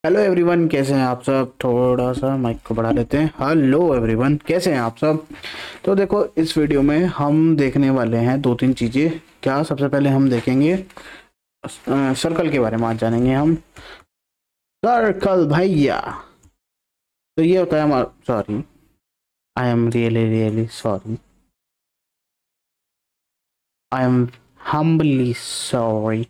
Hello everyone, कैसे हैं आप सब। थोड़ा सा माइक को बढ़ा लेते हैं। हेलो एवरीवन, कैसे हैं आप सब। तो देखो, इस वीडियो में हम देखने वाले हैं दो तीन चीज़ें। क्या, सबसे पहले हम देखेंगे सर्कल के बारे में। आज जानेंगे हम सर्कल भैया। तो ये होता है हमारा, sorry, I am really really sorry, I am humbly sorry.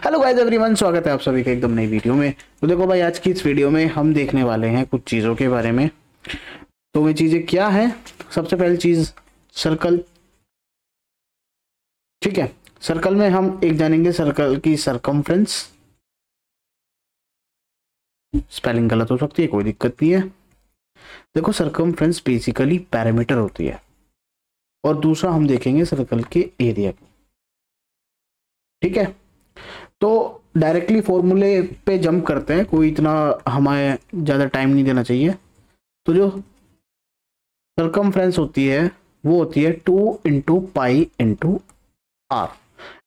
Hello guys everyone, स्वागत है आप सभी का एकदम नई वीडियो में। तो देखो भाई, आज की इस वीडियो में हम देखने वाले हैं कुछ चीज़ों के बारे में। तो वे चीज़ें क्या है। सबसे पहली चीज़, सर्कल। ठीक है, सर्कल में हम एक जानेंगे सर्कल की सरकमफ्रेंस। स्पेलिंग गलत हो सकती है, कोई दिक्कत नहीं है। देखो, सरकमफ्रेंस बेसिकली पैरामीटर होती है। और दूसरा हम देखेंगे सर्कल के एरिया को। ठीक है, तो डायरेक्टली फॉर्मूले पे जंप करते हैं, कोई इतना हमें ज़्यादा टाइम नहीं देना चाहिए। तो जो सरकमफ्रेंस होती है वो होती है 2 × पाई × आर।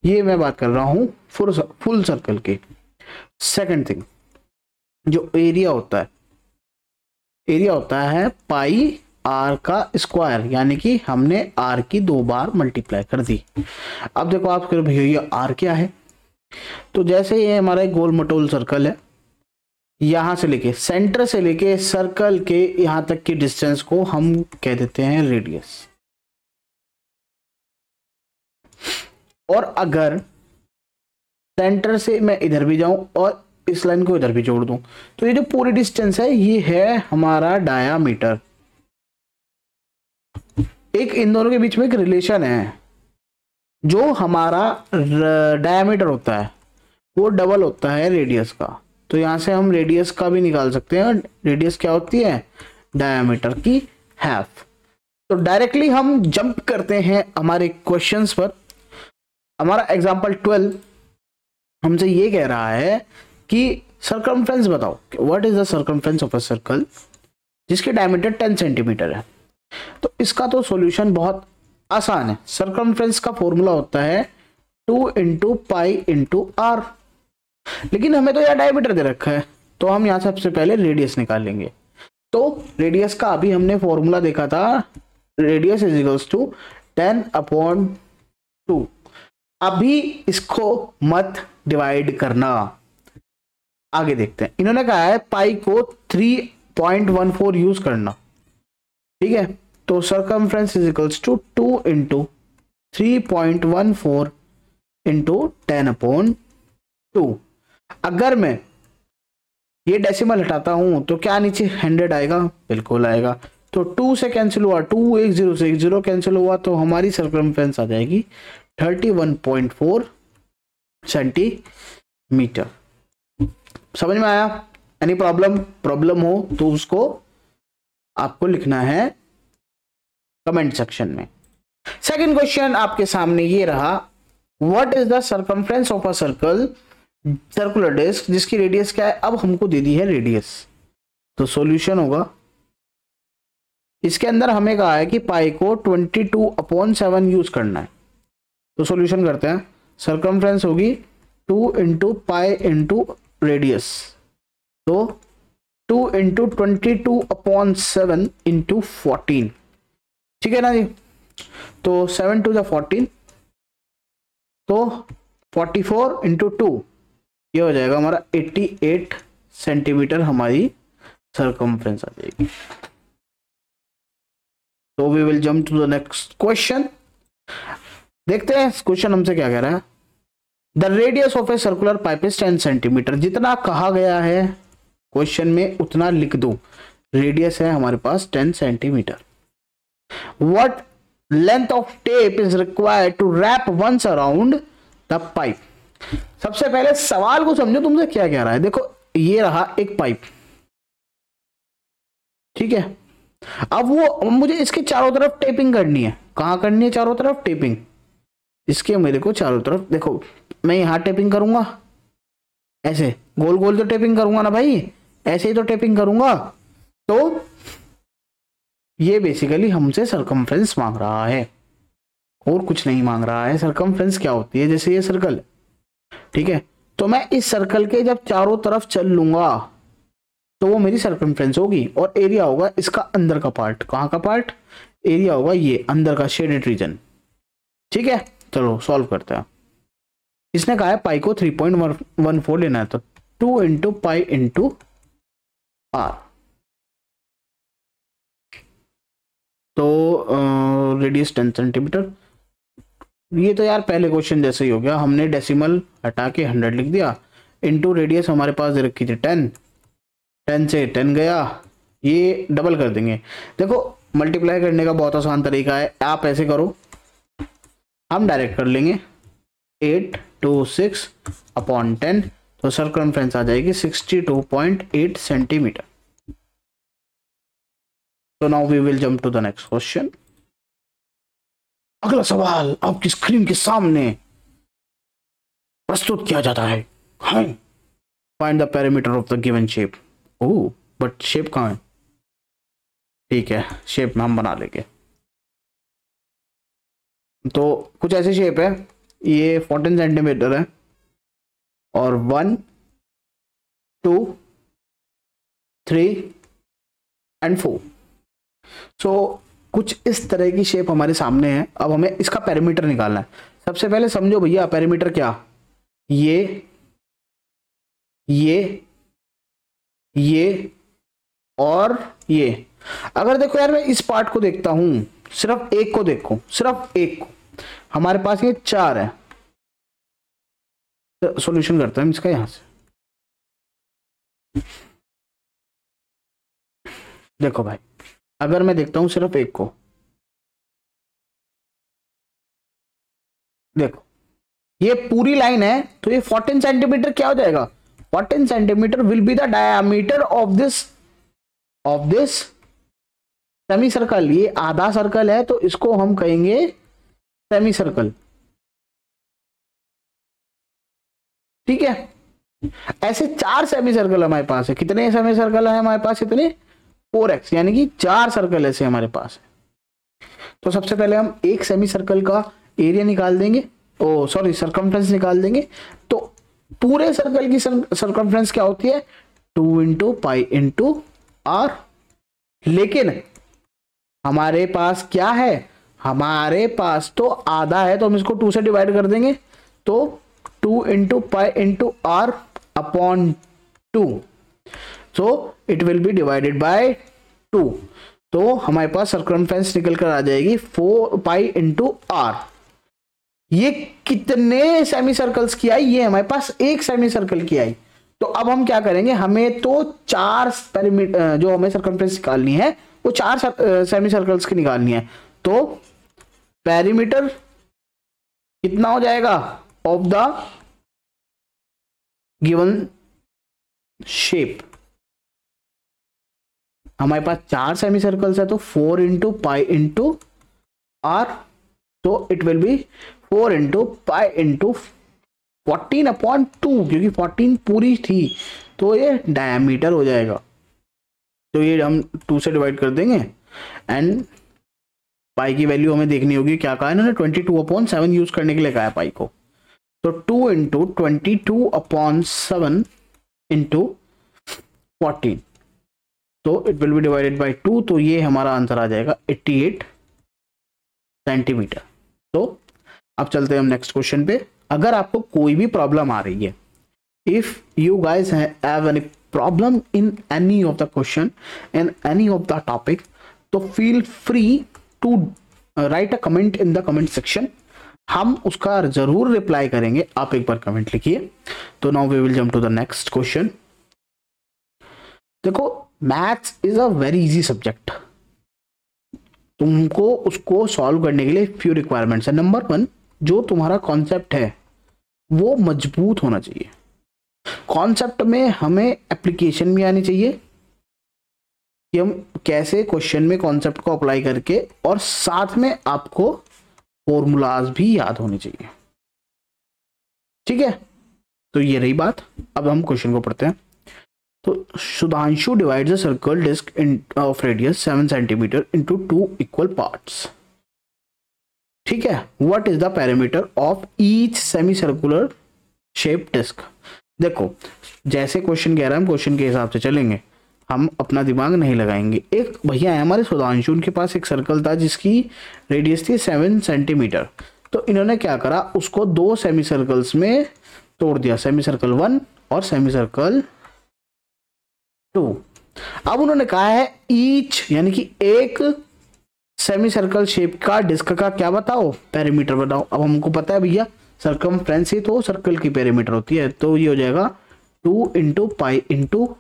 ये मैं बात कर रहा हूँ फुल सर्कल की। सेकंड थिंग, जो एरिया होता है पाई आर का स्क्वायर, यानी कि हमने आर की 2 बार मल्टीप्लाई कर दी। अब देखो आप करो भैया, ये आर क्या है। तो जैसे ये हमारा एक गोल मटोल सर्कल है, यहां से लेके सेंटर से लेके सर्कल के यहां तक की डिस्टेंस को हम कह देते हैं रेडियस। और अगर सेंटर से मैं इधर भी जाऊं और इस लाइन को इधर भी जोड़ दूं, तो ये जो पूरी डिस्टेंस है ये है हमारा डायामीटर। एक इन दोनों के बीच में एक रिलेशन है। जो हमारा डायामीटर होता है वो डबल होता है रेडियस का। तो यहां से हम रेडियस का भी निकाल सकते हैं। रेडियस क्या होती है? डायामीटर की हाफ। तो डायरेक्टली हम जंप करते हैं हमारे क्वेश्चंस पर। हमारा एग्जांपल 12 हमसे ये कह रहा है कि सर्कमफ्रेंस बताओ, what is the circumference of a circle जिसकी डायमीटर 10 सेंटीमीटर है। तो इसका तो सॉल्यूशन बहुत आसान है। सर्कमफ्रेंस का फॉर्मूला होता है 2 × पाई × आर। लेकिन हमें तो यार डायमीटर दे रखा है, तो हम यहां सबसे पहले रेडियस निकालेंगे। तो रेडियस का अभी हमने फॉर्मूला देखा था, रेडियस इज इक्वल्स टू 10/2। अभी इसको मत डिवाइड करना, आगे देखते हैं। इन्होंने कहा है पाई को 3.14 यूज करना। ठीक है, तो सर्कमफ्रेंस इज इक्वल्स टू 2 × 3.14 × 10/2। अगर मैं ये डेसिमल हटाता हूं तो क्या नीचे 100 आएगा? बिल्कुल आएगा। तो 2 से कैंसिल हुआ, 2 एक 0 से 1 0 कैंसिल हुआ, तो हमारी सर्कमफ्रेंस आ जाएगी 31.4 सेंटीमीटर। समझ में आया? एनी प्रॉब्लम हो तो उसको आपको लिखना है कमेंट सेक्शन में। सेकंड क्वेश्चन आपके सामने ये रहा, what is the circumference of a circular disc जिसकी रेडियस क्या है। अब हमको दे दी है रेडियस, तो सॉल्यूशन होगा, इसके अंदर हमें कहा है कि पाई को 22/7 यूज करना है। तो सॉल्यूशन करते हैं। सर्कमफ्रेंस होगी 2 × पाई × रेडियस, तो 2 × 22/7 × 14। ठीक है ना जी। तो 7 2 14, तो 44 × 2, ये हो जाएगा हमारा 88 सेंटीमीटर हमारी सर्कमफ्रेंस आ जाएगी। तो we will jump to the next question. देखते हैं क्वेश्चन हमसे क्या कह रहा है। The radius of a circular pipe is 10 centimetre. जितना कहा गया है क्वेश्चन में उतना लिख दो। रेडियस है हमारे पास 10 centimetre. What length of tape is required to wrap once around the pipe. सबसे पहले सवाल को समझो, तुमसे क्या कह रहा है। देखो, ये रहा एक पाइप, ठीक है। अब वो मुझे इसके चारों तरफ टेपिंग करनी है। कहां करनी है? चारों तरफ टेपिंग। इसके मेरे को चारों तरफ, देखो मैं यहां टेपिंग करूंगा, ऐसे गोल गोल तो टेपिंग करूंगा ना भाई, ऐसे ही तो टेपिंग करूंगा। तो ये बेसिकली हमसे सर्कमफ्रेंस मांग रहा है और कुछ नहीं मांग रहा है। सर्कमफ्रेंस क्या होती है? जैसे ये सर्कल, ठीक है, तो मैं इस सर्कल के जब चारों तरफ चल लूंगा तो वो मेरी सर्कमफ्रेंस होगी, और एरिया होगा इसका अंदर का पार्ट। कहाँ का पार्ट? एरिया होगा ये अंदर का शेडेड रीजन। ठीक है, चलो सॉल्व करते हैं। इसने कहा है पाई को 3.14 लेना है, तो 2 इंटू पाई इंटू आर। तो रेडियस 10 सेंटीमीटर। ये तो यार पहले क्वेश्चन जैसे ही हो गया, हमने डेसिमल हटा के 100 लिख दिया, इंटू रेडियस हमारे पास दे रखी थी 10, 10 से 10 गया, ये डबल कर देंगे। देखो मल्टीप्लाई करने का बहुत आसान तरीका है, आप ऐसे करो, हम डायरेक्ट कर लेंगे 826 अपॉन 10, तो सर्कमफ्रेंस आ जाएगी 62.8 सेंटीमीटर। तो now we will jump to the next question. अगला सवाल आपकी स्क्रीन के सामने प्रस्तुत किया जाता है। Find the perimeter of the given shape. Oh but shape कहाँ है? ठीक है, शेप में हम बना लेंगे। तो कुछ ऐसी शेप है, ये 14 सेंटीमीटर है, और 1 2 3 एंड 4। सो कुछ इस तरह की शेप हमारे सामने है। अब हमें इसका पेरीमीटर निकालना है। सबसे पहले समझो भैया पेरीमीटर क्या, ये और ये। अगर देखो यार मैं इस पार्ट को देखता हूं, सिर्फ एक को देखो, सिर्फ एक को, हमारे पास ये 4 है। तो सॉल्यूशन करते हैं इसका। यहां से देखो भाई, अगर मैं देखता हूं सिर्फ एक को, देखो ये पूरी लाइन है, तो ये 14 सेंटीमीटर क्या हो जाएगा? 14 centimetre will be the diameter of this semi circle. ये आधा सर्कल है, तो इसको हम कहेंगे सेमी सर्कल। ठीक है, ऐसे 4 सेमी सर्कल हमारे पास है। कितने सेमी सर्कल है हमारे पास? इतने 4x, यानी कि 4 सर्कल ऐसे हमारे पास है। तो सबसे पहले हम एक सेमी सर्कल का एरिया निकाल देंगे, ओ सॉरी सर्कमफ्रेंस निकाल देंगे। तो पूरे सर्कल की सर्कमफ्रेंस क्या होती है? 2 इंटू पाई इंटू आर। लेकिन हमारे पास क्या है? हमारे पास तो आधा है, तो हम इसको 2 से डिवाइड कर देंगे, तो 2 into pi into r upon 2, so it will be divided by 2। तो हमारे पास सर्कमफ्रेंस निकल कर आ जाएगी 4 पाई इंटू आर। ये कितने सेमी सर्कल्स की आई? ये हमारे पास एक सेमी सर्कल की आई। तो अब हम क्या करेंगे, हमें तो 4 पेरीमीटर जो हमें सर्कमफ्रेंस निकालनी है वो 4 सेमी सर्कल्स की निकालनी है। तो पेरीमीटर कितना हो जाएगा ऑफ द गिवन शेप? हमारे पास 4 सेमी सर्कल्स है, तो 4 इंटू पाई इंटू आर, तो it will B 4 into pi into 14 upon 2, क्योंकि 14 पूरी थी, तो ये डायमीटर हो जाएगा। तो ये हम 2 से डिवाइड कर देंगे, एंड पाई की वैल्यू हमें देखनी होगी। क्या कहा है इन्होंने? 22/7 यूज करने के लिए कहा है पाई को। तो 2 इंटू 22/7 इंटू 14, तो it will be divided by 2, तो ये हमारा आंसर आ जाएगा 88 सेंटीमीटर। तो अब चलते हैं हम नेक्स्ट क्वेश्चन पे। अगर आपको कोई भी प्रॉब्लम आ रही है, if you guys have any problem in any of the question in any of the topic, तो feel free to write a comment in the comment section. हम उसका जरूर रिप्लाई करेंगे, आप एक बार कमेंट लिखिए। तो now we will jump to the next question. देखो maths is a very easy subject. तुमको उसको सॉल्व करने के लिए फ्यू रिक्वायरमेंट्स है। नंबर 1, जो तुम्हारा कॉन्सेप्ट है वो मजबूत होना चाहिए। कॉन्सेप्ट में हमें एप्लीकेशन भी आनी चाहिए कि हम कैसे क्वेश्चन में कॉन्सेप्ट को अप्लाई करके, और साथ में आपको फॉर्मूलाज भी याद होने चाहिए। ठीक है, तो ये रही बात। अब हम क्वेश्चन को पढ़ते हैं। तो Sudhanshu divides the circle disc in of radius 7 centimetre into 2 equal parts. ठीक है, what is the perimeter of each semi circular shape disc. देखो जैसे क्वेश्चन कह रहा है, हम क्वेश्चन के हिसाब से चलेंगे। हम अपना दिमाग नहीं लगाएंगे। एक भैया है हमारे सुधांशु, उनके पास एक सर्कल था जिसकी रेडियस थी 7 सेंटीमीटर। तो इन्होंने क्या करा, उसको 2 सेमी सर्कल्स में तोड़ दिया, सेमी सर्कल 1 और सेमी सर्कल 2। अब उन्होंने कहा है ईच, यानी कि एक सेमी सर्कल शेप का डिस्क का क्या बताओ, पेरीमीटर बताओ। अब हमको पता है भैया सरकमफ्रेंस ही तो सर्कल की पेरीमीटर होती है, तो ये हो जाएगा 2 इंटू पाई इंटू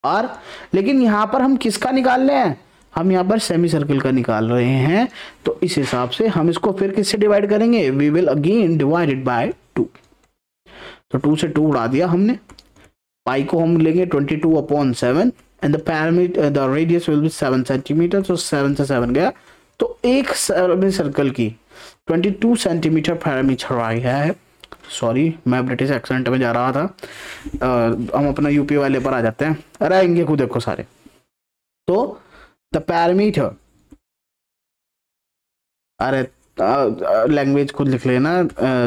आर। लेकिन यहां पर हम किसका निकाल रहे हैं, हम यहाँ पर सेमी सर्कल का निकाल रहे हैं, तो इस हिसाब से हम इसको फिर किससे डिवाइड करेंगे, we will again divided by 2। तो 2 से 2 उड़ा दिया हमने, पाई को हम लेंगे 22/7 and the parameter the radius will be 7 centimetre, तो 7 से 7 गया, तो एक सेमी सर्कल की 22 सेंटीमीटर पैरामीटर आया है। सॉरी मैं ब्रिटिश एक्सेंट में जा रहा था, हम अपना यूपी वाले पर आ जाते हैं, अरे आएंगे खुद देखो सारे। तो द पैरामीटर, अरे लैंग्वेज खुद लिख लेना,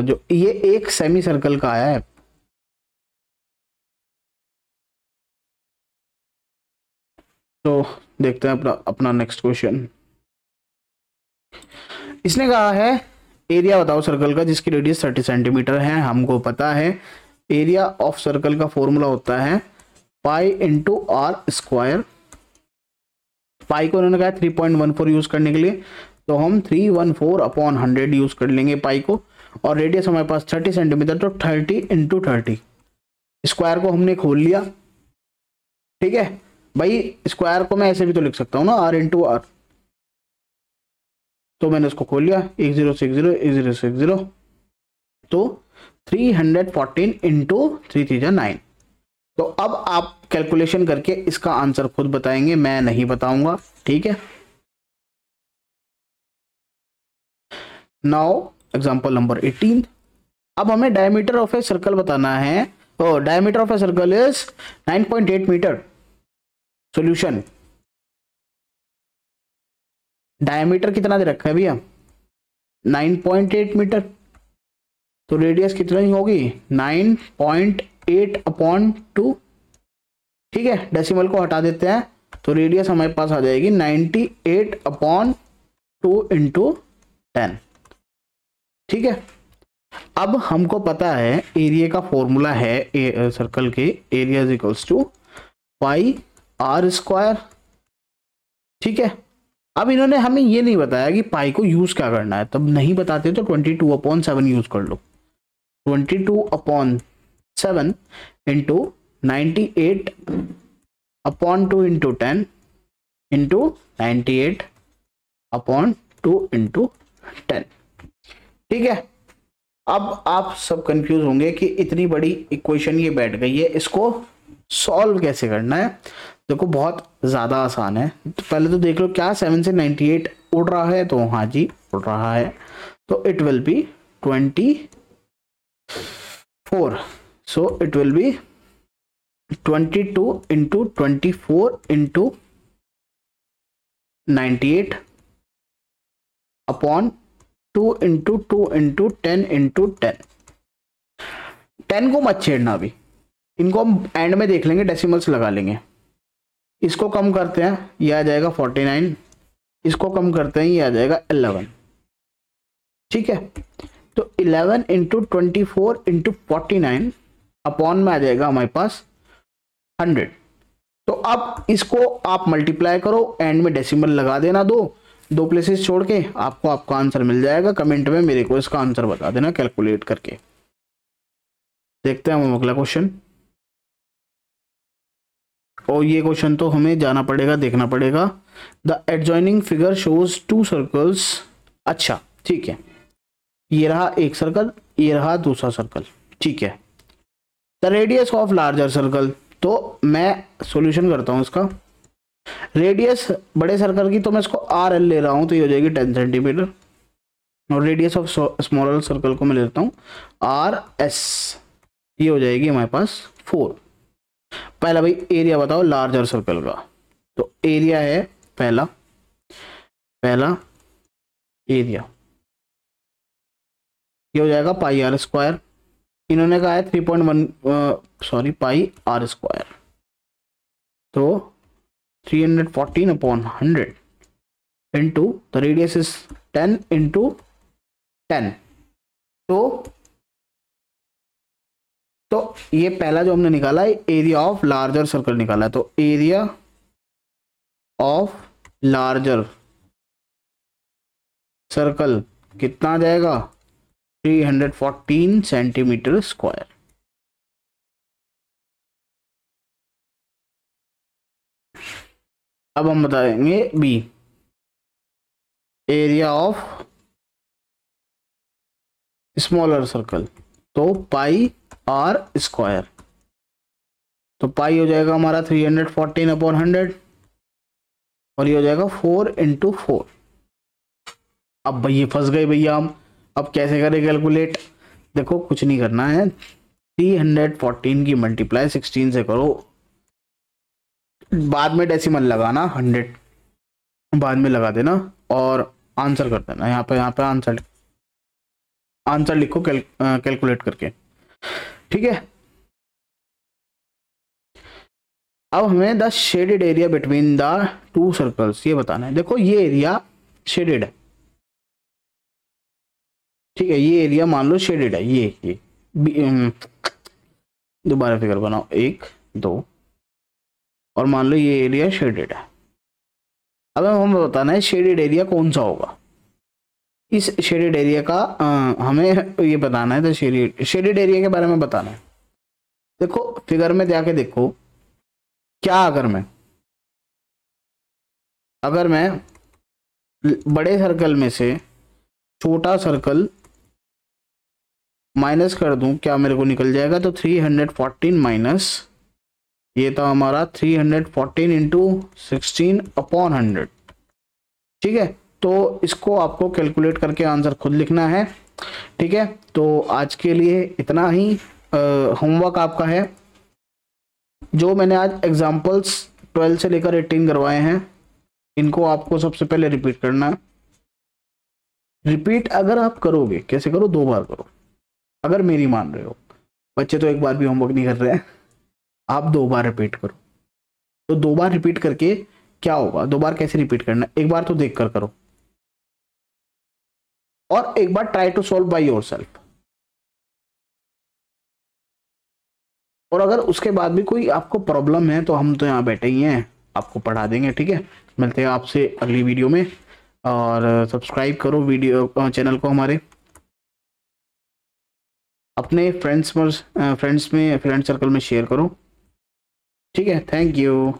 जो ये एक सेमी सर्कल का आया है। तो देखते हैं अपना नेक्स्ट क्वेश्चन। इसने कहा है एरिया बताओ सर्कल का जिसकी रेडियस 30 सेंटीमीटर है। हमको पता है एरिया ऑफ सर्कल का फॉर्मूला होता है पाई इंटू आर स्क्वायर। पाई को उन्होंने कहा 3.14 यूज करने के लिए, तो हम 314/100 यूज कर लेंगे पाई को। और रेडियस हमारे पास 30 सेंटीमीटर, तो 30 इंटू 30। स्क्वायर को हमने खोल लिया, ठीक है भाई। स्क्वायर को मैं ऐसे भी तो लिख सकता हूँ ना, आर इंटू आर, तो मैंने उसको खोल लिया 1060 1060, तो 314 इंटू 3 9। तो अब आप कैलकुलेशन करके इसका आंसर खुद बताएंगे, मैं नहीं बताऊंगा, ठीक है। Now example number 18। अब हमें डायमीटर ऑफ ए सर्कल बताना है। Diameter of a circle is 9.8 metre. Solution, diameter कितना दे रखा है भैया, 9.8 मीटर, तो रेडियस कितना ही होगी 9.8/2, ठीक है। डेसिमल को हटा देते हैं, तो रेडियस हमारे पास आ जाएगी 98/2 इंटू 10, ठीक है। अब हमको पता है एरिया का फॉर्मूला है सर्कल के, area is equals to pi r square, ठीक है। अब इन्होंने हमें ये नहीं बताया कि पाई को यूज क्या करना है, तब नहीं बताते तो 22/7 यूज कर लो। 22/7 इंटू 98/2 इंटू 10 इंटू 98/2 इंटू 10, ठीक है। अब आप सब कंफ्यूज होंगे कि इतनी बड़ी इक्वेशन ये बैठ गई है, इसको सॉल्व कैसे करना है। देखो बहुत ज्यादा आसान है, तो पहले तो देख लो क्या 7 से 98 उड़ रहा है, तो हाँ जी उड़ रहा है, तो it will B 24, so it will B 22 into 24 into 98/2 into 2 into 10 into 10। 10 को मत छेड़ना अभी, इनको हम एंड में देख लेंगे, डेसिमल्स लगा लेंगे। इसको कम करते हैं, ये आ जाएगा 49, इसको कम करते हैं, ये आ जाएगा 11, ठीक है। तो 11 इंटू 24 इंटू 49 अपॉन में आ जाएगा हमारे पास 100। तो अब इसको आप मल्टीप्लाई करो, एंड में डेसिमल लगा देना, दो प्लेसेस छोड़ के, आपको आपका आंसर मिल जाएगा। कमेंट में मेरे को इसका आंसर बता देना कैलकुलेट करके। देखते हैं हम अगला क्वेश्चन। और ये क्वेश्चन तो हमें जाना पड़ेगा, देखना पड़ेगा। The adjoining figure shows 2 circles. अच्छा ठीक है, ये रहा एक सर्कल, ये रहा दूसरा सर्कल, ठीक है। The radius of larger circle, तो मैं सॉल्यूशन करता हूं इसका। रेडियस बड़े सर्कल की तो मैं इसको आर एल ले रहा हूं, तो ये हो जाएगी 10 सेंटीमीटर। और रेडियस ऑफ स्मॉलर सर्कल को मैं लेता हूं आर एस, ये हो जाएगी हमारे पास 4। पहला भाई एरिया बताओ लार्जर सर्कल का, तो एरिया है पहला एरिया, ये हो जाएगा पाई आर स्क्वायर। इन्होंने कहा है 3.1 पाई आर स्क्वायर, तो 314 upon 100 into the radius is 10 into 10। तो ये पहला जो हमने निकाला है एरिया ऑफ लार्जर सर्कल निकाला है, तो एरिया ऑफ लार्जर सर्कल कितना आ जाएगा 314 सेंटीमीटर स्क्वायर। अब हम बताएंगे B, area of smaller circle, तो पाई आर स्क्वायर, तो पाई हो जाएगा हमारा 314 अपॉन 100 और ये हो जाएगा 4 इंटू 4। अब भैया फंस गए भैया हम, अब कैसे करें कैलकुलेट? देखो कुछ नहीं करना है, 314 की मल्टीप्लाई 16 से करो, बाद में डेसिमल लगाना, 100 बाद में लगा देना और आंसर कर देना। यहाँ पे आंसर लिखो कैलकुलेट करके, ठीक है। अब हमें the shaded area between the two circles ये बताना है। देखो ये एरिया शेडेड है, ठीक है, ये एरिया मान लो शेडेड है, ये दोबारा फिगर बनाओ 1 2 और मान लो ये एरिया शेडेड है। अब हमें बताना है शेडेड एरिया कौन सा होगा। इस शेडेड एरिया का हमें ये बताना है, तो शेडेड एरिया के बारे में बताना है। देखो फिगर में जाके देखो, क्या अगर मैं बड़े सर्कल में से छोटा सर्कल माइनस कर दूं, क्या मेरे को निकल जाएगा? तो 314 माइनस ये था हमारा 314 इंटू 16 अपॉन 100, ठीक है। तो इसको आपको कैलकुलेट करके आंसर खुद लिखना है, ठीक है। तो आज के लिए इतना ही होमवर्क आपका है। जो मैंने आज एग्जाम्पल्स 12 से लेकर 18 करवाए हैं, इनको आपको सबसे पहले रिपीट करना है। रिपीट अगर आप करोगे, कैसे करो? 2 बार करो, अगर मेरी मान रहे हो। बच्चे तो एक बार भी होमवर्क नहीं कर रहे हैं, आप 2 बार रिपीट करो। तो 2 बार रिपीट करके क्या होगा? 2 बार कैसे रिपीट करना? एक बार तो देख कर करो और एक बार try to solve by yourself. और अगर उसके बाद भी कोई आपको प्रॉब्लम है तो हम तो यहाँ बैठे ही हैं, आपको पढ़ा देंगे, ठीक है। मिलते हैं आपसे अगली वीडियो में, और सब्सक्राइब करो वीडियो चैनल को हमारे, अपने फ्रेंड्स सर्कल में शेयर करो, ठीक है। Thank you.